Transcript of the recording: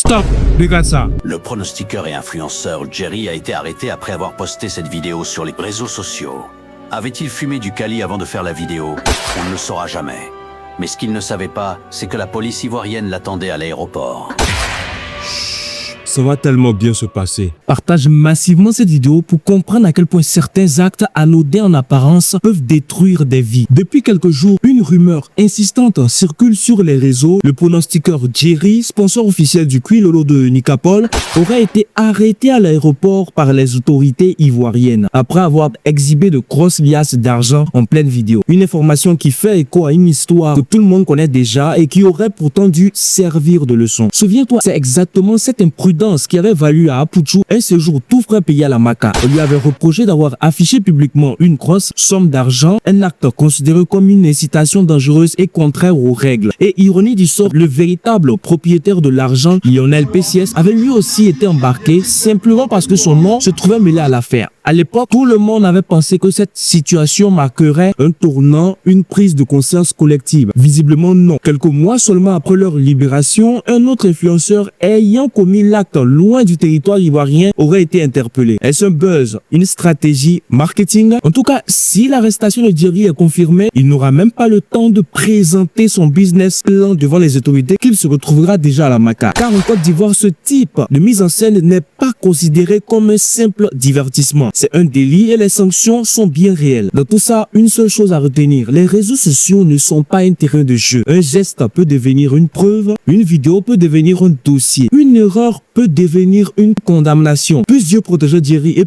Stop! Regarde ça. Le pronostiqueur et influenceur Jerry a été arrêté après avoir posté cette vidéo sur les réseaux sociaux. Avait-il fumé du Cali avant de faire la vidéo? On ne le saura jamais. Mais ce qu'il ne savait pas, c'est que la police ivoirienne l'attendait à l'aéroport. Ça va tellement bien se passer. Partage massivement cette vidéo pour comprendre à quel point certains actes anodins en apparence peuvent détruire des vies. Depuis quelques jours, une rumeur insistante circule sur les réseaux. Le pronostiqueur Jerry, sponsor officiel du Quilolo de Nicapol, aurait été arrêté à l'aéroport par les autorités ivoiriennes après avoir exhibé de grosses liasses d'argent en pleine vidéo. Une information qui fait écho à une histoire que tout le monde connaît déjà et qui aurait pourtant dû servir de leçon. Souviens-toi, c'est exactement cette imprudence qui avait valu à Apuchu un séjour tout frais payé à la Maca. On lui avait reproché d'avoir affiché publiquement une grosse somme d'argent, un acte considéré comme une incitation dangereuse et contraire aux règles. Et ironie du sort, le véritable propriétaire de l'argent, Lionel PCS, avait lui aussi été embarqué simplement parce que son nom se trouvait mêlé à l'affaire. À l'époque, tout le monde avait pensé que cette situation marquerait un tournant, une prise de conscience collective. Visiblement non. Quelques mois seulement après leur libération, un autre influenceur ayant commis l'acte loin du territoire ivoirien aurait été interpellé. Est-ce un buzz? Une stratégie marketing? En tout cas, si l'arrestation de Jerry est confirmée, il n'aura même pas le temps de présenter son business plan devant les autorités qu'il se retrouvera déjà à la Maca. Car en Côte d'Ivoire, ce type de mise en scène n'est pas considéré comme un simple divertissement. C'est un délit et les sanctions sont bien réelles. Dans tout ça, une seule chose à retenir, les réseaux sociaux ne sont pas un terrain de jeu. Un geste peut devenir une preuve, une vidéo peut devenir un dossier, une erreur peut devenir une condamnation. Puisse Dieu protéger Jerry et